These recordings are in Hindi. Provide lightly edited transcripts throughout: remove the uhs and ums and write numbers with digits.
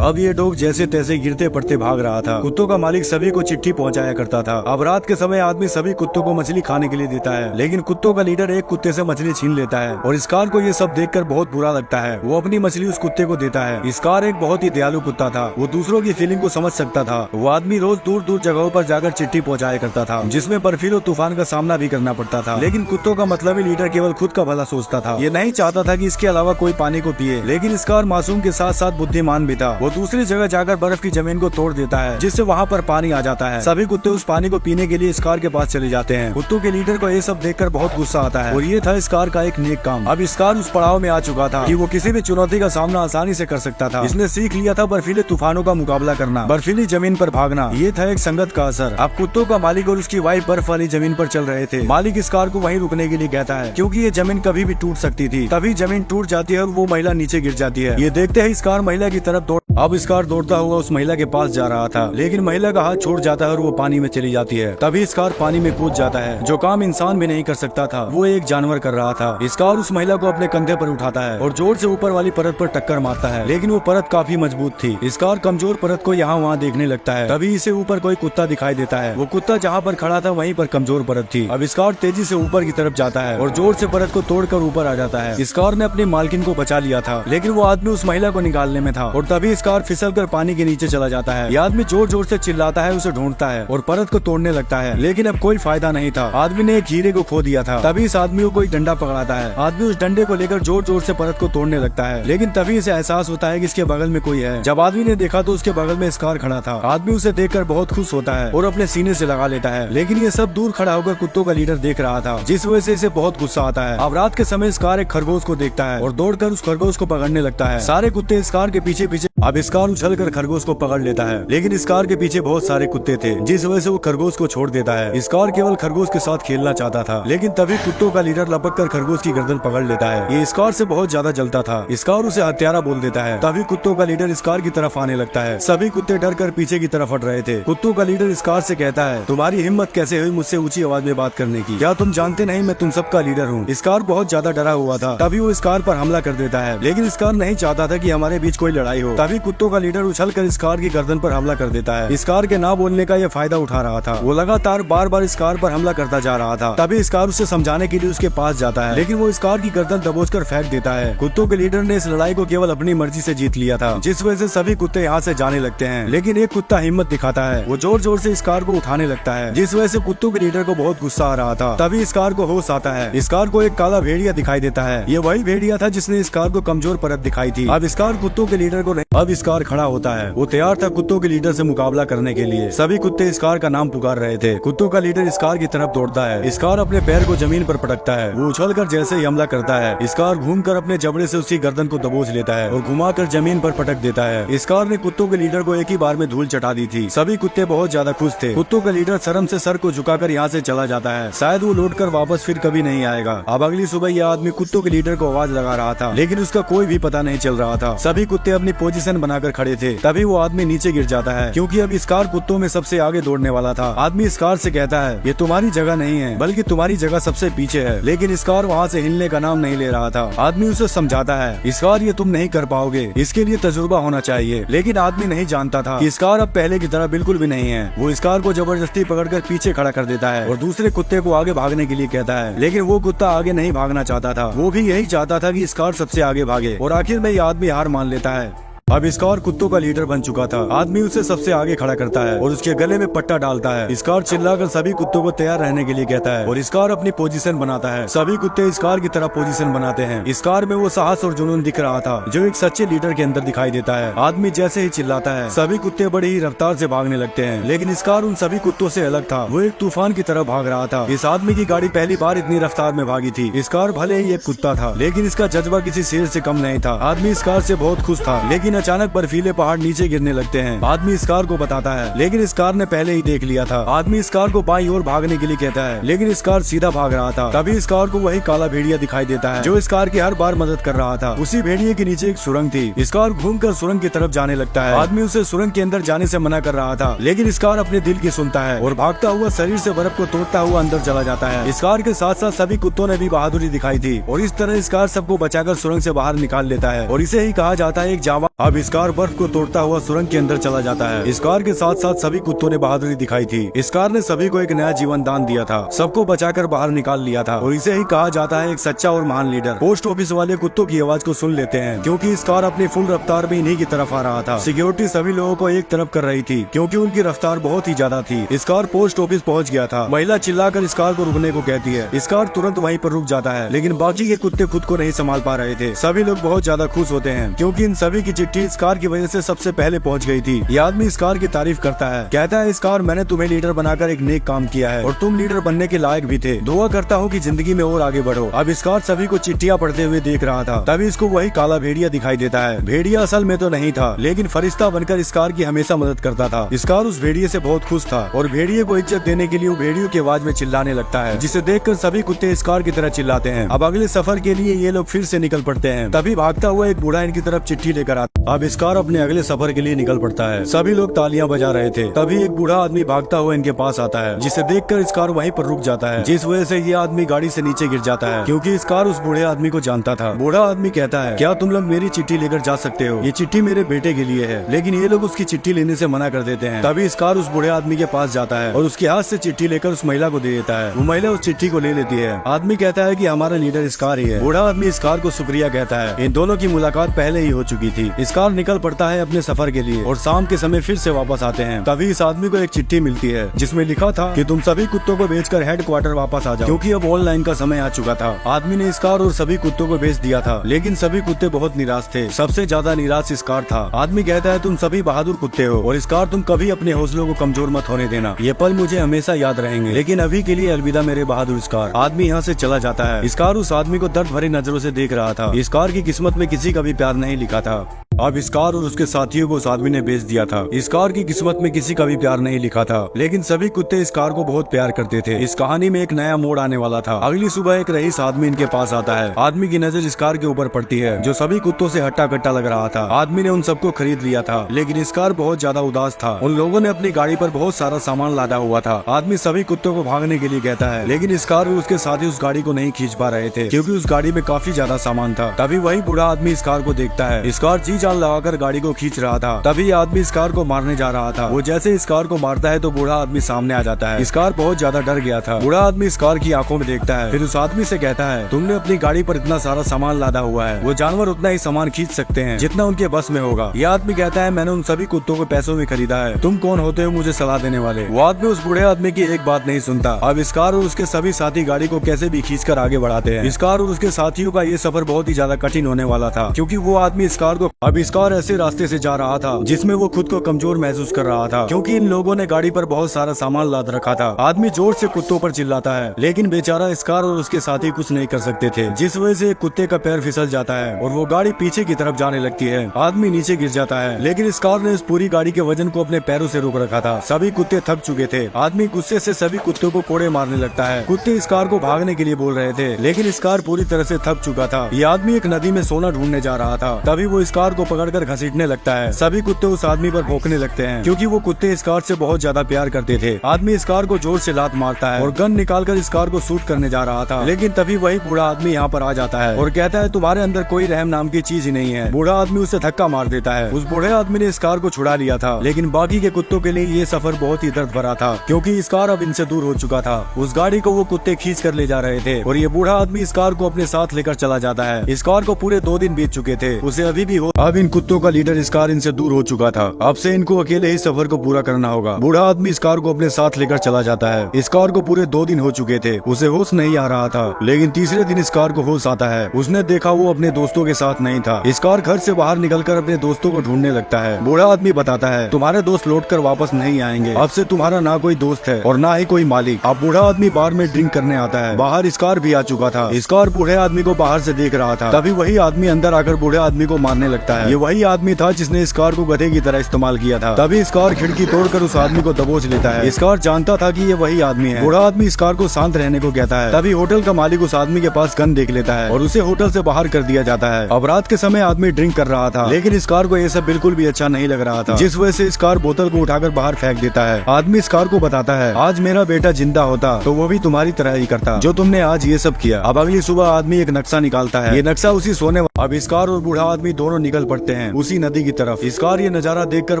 अब ये डॉग जैसे तैसे गिरते पड़ते भाग रहा था। कुत्तों का मालिक सभी को चिट्ठी पहुंचाया करता था। अब रात के समय आदमी सभी कुत्तों को मछली खाने के लिए देता है, लेकिन कुत्तों का लीडर एक कुत्ते से मछली छीन लेता है और स्कार को ये सब देखकर बहुत बुरा लगता है। वो अपनी मछली उस कुत्ते को देता है। स्कार एक बहुत ही दयालु कुत्ता था। वो दूसरों की फीलिंग को समझ सकता था। वो आदमी रोज दूर दूर जगहों पर जाकर चिट्ठी पहुँचाया करता था, जिसमें बर्फीले तूफान का सामना भी करना पड़ता था। लेकिन कुत्तों का मतलबी लीडर केवल खुद का भला सोचता था। ये नहीं चाहता था कि इसके अलावा कोई पानी को पिए। लेकिन स्कार मासूम के साथ साथ बुद्धिमान भी था। वो दूसरी जगह जाकर बर्फ की जमीन को तोड़ देता है, जिससे वहाँ पर पानी आ जाता है। सभी कुत्ते उस पानी को पीने के लिए स्कार के पास चले जाते हैं। कुत्तों के लीडर को ये सब देखकर बहुत गुस्सा आता है और ये था स्कार का एक नेक काम। अब स्कार उस पड़ाव में आ चुका था कि वो किसी भी चुनौती का सामना आसानी से कर सकता था। इसने सीख लिया था बर्फीले तूफानों का मुकाबला करना, बर्फीली जमीन पर भागना। ये था एक संगत का असर। अब कुत्तों का मालिक और उसकी वाइफ बर्फ वाली जमीन पर चल रहे थे। मालिक स्कार को वहीं रुकने के लिए कहता है, क्योंकि ये जमीन कभी भी टूट सकती थी। तभी जमीन टूट जाती है और वो महिला नीचे गिर जाती है। ये देखते ही स्कार महिला की तरफ दौड़। अब स्कार दौड़ता हुआ उस महिला के पास जा रहा था, लेकिन महिला का हाथ छोड़ जाता है और वो पानी में चली जाती है। तभी स्कार पानी में कूद जाता है। जो काम इंसान भी नहीं कर सकता था, वो एक जानवर कर रहा था। स्कार उस महिला को अपने कंधे पर उठाता है और जोर से ऊपर वाली परत पर टक्कर मारता है, लेकिन वो परत काफी मजबूत थी। स्कार कमजोर परत को यहाँ वहाँ देखने लगता है। तभी इसे ऊपर कोई कुत्ता दिखाई देता है। वो कुत्ता जहाँ पर खड़ा था वहीं पर कमजोर परत थी। अब स्कार तेजी से ऊपर की तरफ जाता है और जोर से परत को तोड़कर ऊपर आ जाता है। स्कार ने अपनी मालकिन को बचा लिया था, लेकिन वो आदमी उस महिला को निकालने में था और तभी स्कार फिसल कर पानी के नीचे चला जाता है। यह आदमी जोर जोर से चिल्लाता है, उसे ढूंढता है और परत को तोड़ने लगता है, लेकिन अब कोई फायदा नहीं था। आदमी ने एक हीरे को खो दिया था। तभी इस आदमी को कोई डंडा पकड़ाता है। आदमी उस डंडे को लेकर जोर जोर से परत को तोड़ने लगता है, लेकिन तभी इसे एहसास होता है कि इसके बगल में कोई है। जब आदमी ने देखा तो उसके बगल में स्कार खड़ा था। आदमी उसे देखकर बहुत खुश होता है और अपने सीने से लगा लेता है, लेकिन ये सब दूर खड़ा होकर कुत्तों का लीडर देख रहा था, जिस वजह से इसे बहुत गुस्सा आता है। अब रात के समय स्कार एक खरगोश को देखता है और दौड़कर उस खरगोश को पकड़ने लगता है। सारे कुत्ते स्कार के पीछे पीछे। अब स्कार उछलकर खरगोश को पकड़ लेता है, लेकिन स्कार के पीछे बहुत सारे कुत्ते थे, जिस वजह से वो खरगोश को छोड़ देता है। स्कार केवल खरगोश के साथ खेलना चाहता था, लेकिन तभी कुत्तों का लीडर लपक कर खरगोश की गर्दन पकड़ लेता है। ये स्कार से बहुत ज्यादा जलता था। स्कार उसे हत्यारा बोल देता है। तभी कुत्तों का लीडर स्कार की तरफ आने लगता है। सभी कुत्ते डर कर पीछे की तरफ हट रहे थे। कुत्तों का लीडर स्कार से कहता है, तुम्हारी हिम्मत कैसे हुई मुझसे ऊंची आवाज में बात करने की? क्या तुम जानते नहीं मैं तुम सबका लीडर हूँ? स्कार बहुत ज्यादा डरा हुआ था। तभी वो स्कार पर हमला कर देता है, लेकिन स्कार नहीं चाहता था कि हमारे बीच कोई लड़ाई हो। तभी कुत्तों का लीडर उछलकर स्कार की गर्दन पर हमला कर देता है। स्कार के ना बोलने का ये फायदा उठा रहा था। वो लगातार बार बार स्कार पर हमला करता जा रहा था। तभी स्कार उसे समझाने के लिए उसके पास जाता है, लेकिन वो स्कार की गर्दन दबोचकर फेंक देता है। कुत्तों के लीडर ने इस लड़ाई को केवल अपनी मर्जी से जीत लिया था, जिस वजह से सभी कुत्ते यहाँ से जाने लगते हैं। लेकिन एक कुत्ता हिम्मत दिखाता है। वो जोर जोर से स्कार को उठाने लगता है, जिस वजह से कुत्तों के लीडर को बहुत गुस्सा आ रहा था। तभी स्कार को होश आता है। स्कार को एक काला भेड़िया दिखाई देता है। ये वही भेड़िया था जिसने स्कार को कमजोर परत दिखाई थी। अब स्कार कुत्तों के लीडर को नहीं। अब स्कार खड़ा होता है। वो तैयार था कुत्तों के लीडर से मुकाबला करने के लिए। सभी कुत्ते स्कार का नाम पुकार रहे थे। कुत्तों का लीडर स्कार की तरफ दौड़ता है। स्कार अपने पैर को जमीन पर पटकता है। वो उछलकर जैसे ही हमला करता है, स्कार घूमकर अपने जबड़े से उसकी गर्दन को दबोच लेता है और घुमाकर जमीन पर पटक देता है। स्कार ने कुत्तों के लीडर को एक ही बार में धूल चटा दी थी। सभी कुत्ते बहुत ज्यादा खुश थे। कुत्तों का लीडर शर्म से सर को झुकाकर यहाँ से चला जाता है। शायद वो लौटकर वापस फिर कभी नहीं आएगा। अब अगली सुबह यह आदमी कुत्तों के लीडर को आवाज लगा रहा था, लेकिन उसका कोई भी पता नहीं चल रहा था। सभी कुत्ते अपनी पोजीशन बनाकर खड़े थे। तभी वो आदमी नीचे गिर जाता है, क्योंकि अब स्कार कुत्तों में सबसे आगे दौड़ने वाला था। आदमी स्कार से कहता है, ये तुम्हारी जगह नहीं है, बल्कि तुम्हारी जगह सबसे पीछे है। लेकिन स्कार वहाँ से हिलने का नाम नहीं ले रहा था। आदमी उसे समझाता है, स्कार ये तुम नहीं कर पाओगे, इसके लिए तजुर्बा होना चाहिए। लेकिन आदमी नहीं जानता था कि स्कार अब पहले की तरह बिल्कुल भी नहीं है। वो स्कार को जबरदस्ती पकड़कर पीछे खड़ा कर देता है और दूसरे कुत्ते को आगे भागने के लिए कहता है, लेकिन वो कुत्ता आगे नहीं भागना चाहता था। वो भी यही चाहता था कि स्कार सबसे आगे भागे और आखिर में ये आदमी हार मान लेता है। अब स्कार कुत्तों का लीडर बन चुका था। आदमी उसे सबसे आगे खड़ा करता है और उसके गले में पट्टा डालता है। स्कार चिल्लाकर सभी कुत्तों को तैयार रहने के लिए कहता है और स्कार अपनी पोजीशन बनाता है। सभी कुत्ते स्कार की तरह पोजीशन बनाते हैं। स्कार में वो साहस और जुनून दिख रहा था जो एक सच्चे लीडर के अंदर दिखाई देता है। आदमी जैसे ही चिल्लाता है, सभी कुत्ते बड़ी ही रफ्तार से भागने लगते हैं, लेकिन स्कार उन सभी कुत्तों से अलग था। वो एक तूफान की तरह भाग रहा था। इस आदमी की गाड़ी पहली बार इतनी रफ्तार में भागी थी। स्कार भले ही एक कुत्ता था, लेकिन इसका जज्बा किसी शेर से कम नहीं था। आदमी स्कार से बहुत खुश था, लेकिन अचानक बर्फीले पहाड़ नीचे गिरने लगते हैं। आदमी स्कार को बताता है, लेकिन स्कार ने पहले ही देख लिया था। आदमी स्कार को बाईं ओर भागने के लिए कहता है, लेकिन स्कार सीधा भाग रहा था। तभी स्कार को वही काला भेड़िया दिखाई देता है जो स्कार की हर बार मदद कर रहा था। उसी भेड़िए के नीचे एक सुरंग थी। स्कार घूमकर सुरंग की तरफ जाने लगता है। आदमी उसे सुरंग के अंदर जाने से मना कर रहा था, लेकिन स्कार अपने दिल की सुनता है और भागता हुआ शरीर से बर्फ को तोड़ता हुआ अंदर चला जाता है। स्कार के साथ साथ सभी कुत्तों ने भी बहादुरी दिखाई थी और इस तरह स्कार सबको बचाकर सुरंग से बाहर निकाल लेता है और इसे ही कहा जाता है एक जावा। अब इस कार बर्फ को तोड़ता हुआ सुरंग के अंदर चला जाता है। इस कार के साथ साथ सभी कुत्तों ने बहादुरी दिखाई थी। इस कार ने सभी को एक नया जीवन दान दिया था, सबको बचाकर बाहर निकाल लिया था और इसे ही कहा जाता है एक सच्चा और महान लीडर। पोस्ट ऑफिस वाले कुत्तों की आवाज को सुन लेते हैं क्योंकि इस कार अपनी फुल रफ्तार में इन्हीं की तरफ आ रहा था। सिक्योरिटी सभी लोगों को एक तरफ कर रही थी क्योंकि उनकी रफ्तार बहुत ही ज्यादा थी। इस कार पोस्ट ऑफिस पहुंच गया था। महिला चिल्लाकर इस कार को रुकने को कहती है। इस कार तुरंत वहीं पर रुक जाता है, लेकिन बाकी के कुत्ते खुद को नहीं संभाल पा रहे थे। सभी लोग बहुत ज्यादा खुश होते हैं क्योंकि इन सभी की चिट्ठी इस कार की वजह से सबसे पहले पहुंच गई थी। ये आदमी इस कार की तारीफ करता है, कहता है इस कार मैंने तुम्हें लीडर बनाकर एक नेक काम किया है और तुम लीडर बनने के लायक भी थे। दुआ करता हूँ कि जिंदगी में और आगे बढ़ो। अब इस कार सभी को चिट्ठियां पढ़ते हुए देख रहा था, तभी इसको वही काला भेड़िया दिखाई देता है। भेड़िया असल में तो नहीं था, लेकिन फरिश्ता बनकर इस कार की हमेशा मदद करता था। इस कार उस भेड़िए से बहुत खुश था और भेड़िए को इज्जत देने के लिए वो भेड़ियों की आवाज में चिल्लाने लगता है, जिसे देखकर सभी कुत्ते इस कार की तरह चिल्लाते हैं। अब अगले सफर के लिए ये लोग फिर से निकल पड़ते हैं। तभी भागता हुआ एक बूढ़ा इनकी तरफ चिट्ठी लेकर आता। अब इस कार अपने अगले सफर के लिए निकल पड़ता है। सभी लोग तालियां बजा रहे थे, तभी एक बूढ़ा आदमी भागता हुआ इनके पास आता है, जिसे देखकर इस कार वहीं पर रुक जाता है, जिस वजह से ये आदमी गाड़ी से नीचे गिर जाता है क्योंकि इस कार उस बूढ़े आदमी को जानता था। बूढ़ा आदमी कहता है, क्या तुम लोग मेरी चिट्ठी लेकर जा सकते हो? ये चिट्ठी मेरे बेटे के लिए है। लेकिन ये लोग उसकी चिट्ठी लेने से मना कर देते हैं। तभी इस कार उस बूढ़े आदमी के पास जाता है और उसके हाथ से चिट्ठी लेकर उस महिला को दे देता है। वो महिला उस चिट्ठी को ले लेती है। आदमी कहता है कि हमारा लीडर इस कार ही है। बूढ़ा आदमी इस कार को शुक्रिया कहता है। इन दोनों की मुलाकात पहले ही हो चुकी थी। इस कार निकल पड़ता है अपने सफर के लिए और शाम के समय फिर से वापस आते हैं। तभी इस आदमी को एक चिट्ठी मिलती है जिसमें लिखा था कि तुम सभी कुत्तों को बेचकर हेडक्वार्टर वापस आ जाओ क्योंकि अब ऑनलाइन का समय आ चुका था। आदमी ने इस कार और सभी कुत्तों को बेच दिया था, लेकिन सभी कुत्ते बहुत निराश थे। सबसे ज्यादा निराश इस कार था। आदमी कहता है तुम सभी बहादुर कुत्ते हो और इस कार तुम कभी अपने हौसलों को कमजोर मत होने देना। ये पल मुझे हमेशा याद रहेंगे, लेकिन अभी के लिए अलविदा मेरे बहादुर इस कार। आदमी यहाँ से चला जाता है। इस कार उस आदमी को दर्द भरी नजरों से देख रहा था। इस कार की किस्मत में किसी का भी प्यार नहीं लिखा था। अब इस कार और उसके साथियों को उस आदमी ने बेच दिया था। इस कार की किस्मत में किसी का भी प्यार नहीं लिखा था, लेकिन सभी कुत्ते इस कार को बहुत प्यार करते थे। इस कहानी में एक नया मोड़ आने वाला था। अगली सुबह एक रईस आदमी इनके पास आता है। आदमी की नजर इस कार के ऊपर पड़ती है जो सभी कुत्तों से हट्टा कट्टा लग रहा था। आदमी ने उन सबको खरीद लिया था, लेकिन इस कार बहुत ज्यादा उदास था। उन लोगों ने अपनी गाड़ी पर बहुत सारा सामान लादा हुआ था। आदमी सभी कुत्तों को भागने के लिए कहता है, लेकिन इस कार और उसके साथी उस गाड़ी को नहीं खींच पा रहे थे क्योंकि उस गाड़ी में काफी ज्यादा सामान था। तभी वही बूढ़ा आदमी इस कार को देखता है। इस कार जी जान लगाकर गाड़ी को खींच रहा था। तभी आदमी इस कार को मारने जा रहा था। वो जैसे इस कार को मारता है तो बूढ़ा आदमी सामने आ जाता है। इस कार बहुत ज्यादा डर गया था। बूढ़ा आदमी इस कार की आंखों में देखता है, फिर उस आदमी से कहता है, तुमने अपनी गाड़ी पर इतना सारा सामान लादा हुआ है, वो जानवर उतना ही सामान खींच सकते हैं जितना उनके बस में होगा। ये आदमी कहता है, मैंने उन सभी कुत्तों को पैसों में खरीदा है, तुम कौन होते हो मुझे सलाह देने वाले? वो आदमी उस बूढ़े आदमी की एक बात नहीं सुनता। अब इस कार और उसके सभी साथी गाड़ी को कैसे भी खींचकर आगे बढ़ाते हैं। इस कार और उसके साथियों का ये सफर बहुत ही ज्यादा कठिन होने वाला था क्योंकि वो आदमी इस कार को अब इस कार ऐसे रास्ते से जा रहा था जिसमें वो खुद को कमजोर महसूस कर रहा था क्योंकि इन लोगों ने गाड़ी पर बहुत सारा सामान लाद रखा था। आदमी जोर से कुत्तों पर चिल्लाता है, लेकिन बेचारा इस कार और उसके साथी कुछ नहीं कर सकते थे, जिस वजह से कुत्ते का पैर फिसल जाता है और वो गाड़ी पीछे की तरफ जाने लगती है। आदमी नीचे गिर जाता है, लेकिन इस कार ने इस पूरी गाड़ी के वजन को अपने पैरों से रोक रखा था। सभी कुत्ते थक चुके थे। आदमी गुस्से से सभी कुत्तों को कोड़े मारने लगता है। कुत्ते इस कार को भागने के लिए बोल रहे थे, लेकिन इस कार पूरी तरह से थक चुका था। ये आदमी एक नदी में सोना ढूंढने जा रहा था। तभी वो इस कार को पकड़कर घसीटने लगता है। सभी कुत्ते उस आदमी पर भौंकने लगते हैं क्योंकि वो कुत्ते इस कार से बहुत ज्यादा प्यार करते थे। आदमी इस कार को जोर से लात मारता है और गन निकालकर इस कार को शूट करने जा रहा था, लेकिन तभी वही बूढ़ा आदमी यहाँ पर आ जाता है और कहता है, तुम्हारे अंदर कोई रहम नाम की चीज ही नहीं है। बूढ़ा आदमी उसे धक्का मार देता है। उस बूढ़े आदमी ने इस कार को छुड़ा लिया था, लेकिन बाकी के कुत्तों के लिए ये सफर बहुत ही दर्द भरा था क्योंकि इस कार अब इनसे दूर हो चुका था। उस गाड़ी को वो कुत्ते खींच कर ले जा रहे थे और ये बूढ़ा आदमी इस कार को अपने साथ लेकर चला जाता है। इस कार को पूरे 2 दिन बीत चुके थे, उसे अभी भी हो। अब इन कुत्तों का लीडर इस कार इनसे दूर हो चुका था। अब से इनको अकेले ही सफर को पूरा करना होगा। बूढ़ा आदमी इस कार को अपने साथ लेकर चला जाता है। इस कार को पूरे 2 दिन हो चुके थे, उसे होश नहीं आ रहा था, लेकिन तीसरे दिन इस कार को होश आता है। उसने देखा वो अपने दोस्तों के साथ नहीं था। इस कार घर से बाहर निकलकर अपने दोस्तों को ढूंढने लगता है। बूढ़ा आदमी बताता है, तुम्हारे दोस्त लौटकर वापस नहीं आएंगे। अब से तुम्हारा ना कोई दोस्त है और ना ही कोई मालिक। अब बूढ़ा आदमी बार में ड्रिंक करने आता है। बाहर इस कार भी आ चुका था। इस कार बूढ़े आदमी को बाहर से देख रहा था। तभी वही आदमी अंदर आकर बूढ़े आदमी को मारने लगता है। ये वही आदमी था जिसने इस कार को गधे की तरह इस्तेमाल किया था। तभी इस कार खिड़की तोड़कर उस आदमी को दबोच लेता है। इस कार जानता था कि ये वही आदमी है। बूढ़ा आदमी इस कार को शांत रहने को कहता है। तभी होटल का मालिक उस आदमी के पास गन देख लेता है और उसे होटल से बाहर कर दिया जाता है। अब रात के समय आदमी ड्रिंक कर रहा था, लेकिन इस कार को ये सब बिल्कुल भी अच्छा नहीं लग रहा था, जिस वजह से इस कार बोतल को उठाकर बाहर फेंक देता है। आदमी इस कार को बताता है, आज मेरा बेटा जिंदा होता तो वो भी तुम्हारी तरह ही करता जो तुमने आज ये सब किया। अब अगली सुबह आदमी एक नक्शा निकालता है। ये नक्शा उसी सोने अब इस कार और बूढ़ा आदमी दोनों निकल पड़ते हैं उसी नदी की तरफ। स्कार ये नजारा देखकर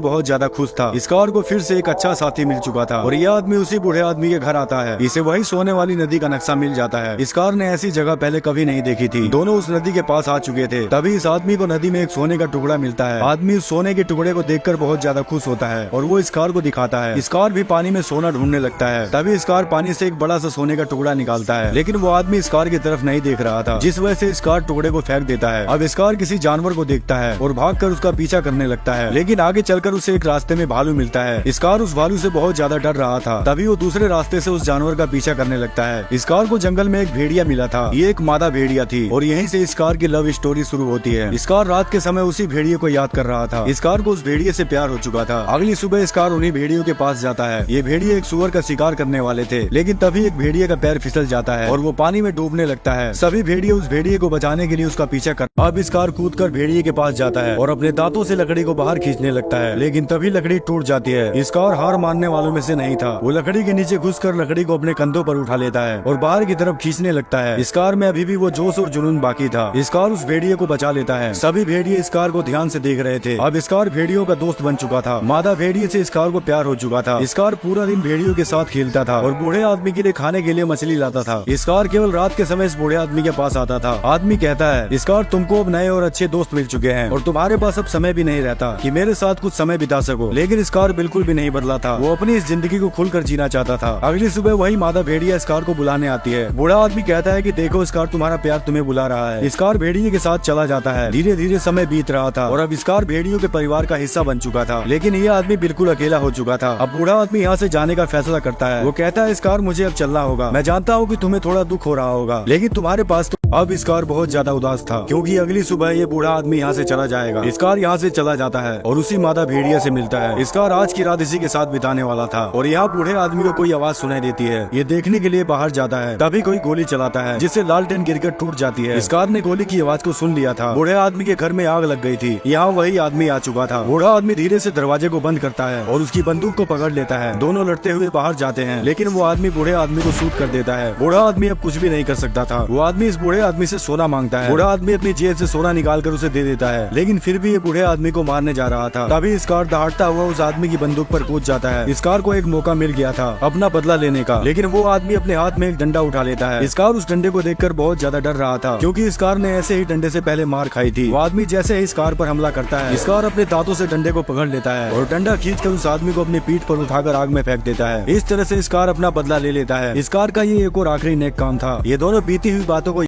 बहुत ज्यादा खुश था। स्कार को फिर से एक अच्छा साथी मिल चुका था और यह आदमी उसी बूढ़े आदमी के घर आता है। इसे वही सोने वाली नदी का नक्शा मिल जाता है। स्कार ने ऐसी जगह पहले कभी नहीं देखी थी। दोनों उस नदी के पास आ चुके थे। तभी इस आदमी को नदी में एक सोने का टुकड़ा मिलता है। आदमी उस सोने के टुकड़े को देखकर बहुत ज्यादा खुश होता है और वो स्कार को दिखाता है। स्कार भी पानी में सोना ढूंढने लगता है। तभी स्कार पानी से एक बड़ा सा सोने का टुकड़ा निकालता है, लेकिन वो आदमी स्कार की तरफ नहीं देख रहा था, जिस वजह से स्कार टुकड़े को फेंक देता है। अब स्कार किसी जानवर को देखता है और भागकर उसका पीछा करने लगता है, लेकिन आगे चलकर उसे एक रास्ते में भालू मिलता है। स्कार उस भालू से बहुत ज्यादा डर रहा था। तभी वो दूसरे रास्ते से उस जानवर का पीछा करने लगता है। स्कार को जंगल में एक भेड़िया मिला था। ये एक मादा भेड़िया थी और यहीं से स्कार की लव स्टोरी शुरू होती है। स्कार रात के समय उसी भेड़िए को याद कर रहा था। स्कार को उस भेड़िए से प्यार हो चुका था। अगली सुबह स्कार उन्हीं भेड़ियों के पास जाता है। ये भेड़िए एक सुअर का शिकार करने वाले थे, लेकिन तभी एक भेड़िए का पैर फिसल जाता है और वो पानी में डूबने लगता है। सभी भेड़िए उस भेड़िए को बचाने के लिए उसका पीछा कर। अब स्कार कूदकर भेड़िए के पास जाता है और अपने दांतों से लकड़ी को बाहर खींचने लगता है, लेकिन तभी लकड़ी टूट जाती है। स्कार हार मानने वालों में से नहीं था। वो लकड़ी के नीचे घुसकर लकड़ी को अपने कंधों पर उठा लेता है और बाहर की तरफ खींचने लगता है। स्कार में अभी भी वो जोश और जुनून बाकी था। स्कार उस भेड़िए को बचा लेता है। सभी भेड़िए स्कार को ध्यान से देख रहे थे। अब स्कार भेड़ियों का दोस्त बन चुका था। मादा भेड़िए से स्कार को प्यार हो चुका था। स्कार पूरा दिन भेड़ियों के साथ खेलता था और बूढ़े आदमी के लिए खाने के लिए मछली लाता था। स्कार केवल रात के समय इस बूढ़े आदमी के पास आता था। आदमी कहता है, स्कार तुमको अब नए और अच्छे दोस्त मिल चुके हैं और तुम्हारे पास अब समय भी नहीं रहता कि मेरे साथ कुछ समय बिता सको। लेकिन स्कार बिल्कुल भी नहीं बदला था। वो अपनी इस जिंदगी को खुलकर जीना चाहता था। अगली सुबह वही मादा भेड़िया स्कार को बुलाने आती है। बूढ़ा आदमी कहता है कि देखो स्कार, तुम्हारा प्यार तुम्हें बुला रहा है। स्कार भेड़िए के साथ चला जाता है। धीरे धीरे समय बीत रहा था और अब स्कार भेड़ियों के परिवार का हिस्सा बन चुका था, लेकिन ये आदमी बिल्कुल अकेला हो चुका था। अब बूढ़ा आदमी यहाँ से जाने का फैसला करता है। वो कहता है, स्कार मुझे अब चलना होगा। मैं जानता हूँ कि तुम्हें थोड़ा दुख हो रहा होगा, लेकिन तुम्हारे पास अब स्कार बहुत ज्यादा उदास था, क्योंकि अगली सुबह ये बूढ़ा आदमी यहाँ से चला जाएगा। स्कार यहाँ से चला जाता है और उसी मादा भेड़िया से मिलता है। स्कार आज की रात इसी के साथ बिताने वाला था और यहाँ बूढ़े आदमी को कोई आवाज सुनाई देती है। ये देखने के लिए बाहर जाता है, तभी कोई गोली चलाता है जिससे लालटेन गिरकर टूट जाती है। स्कार ने गोली की आवाज को सुन लिया था। बूढ़े आदमी के घर में आग लग गई थी। यहाँ वही आदमी आ चुका था। बूढ़ा आदमी धीरे से दरवाजे को बंद करता है और उसकी बंदूक को पकड़ लेता है। दोनों लड़ते हुए बाहर जाते हैं, लेकिन वो आदमी बूढ़े आदमी को शूट कर देता है। बूढ़ा आदमी अब कुछ भी नहीं कर सकता था। वो आदमी इस बूढ़े आदमी से सोना मांगता है। बूढ़ा आदमी अपनी जेब से सोना निकालकर उसे दे देता है, लेकिन फिर भी ये बूढ़े आदमी को मारने जा रहा था। तभी स्कार दहाड़ता हुआ उस आदमी की बंदूक पर कूद जाता है। स्कार को एक मौका मिल गया था अपना बदला लेने का, लेकिन वो आदमी अपने हाथ में एक डंडा उठा लेता है। स्कार उस डंडे को देखकर बहुत ज्यादा डर रहा था, क्योंकि स्कार ने ऐसे ही डंडे से पहले मार खाई थी। वो आदमी जैसे ही स्कार पर हमला करता है, स्कार अपने दांतों से डंडे को पकड़ लेता है और डंडा खींचकर उस आदमी को अपनी पीठ पर उठाकर आग में फेंक देता है। इस तरह से स्कार अपना बदला ले लेता है। स्कार का ये एक और आखिरी नेक काम था। ये दोनों बीती हुई बातों को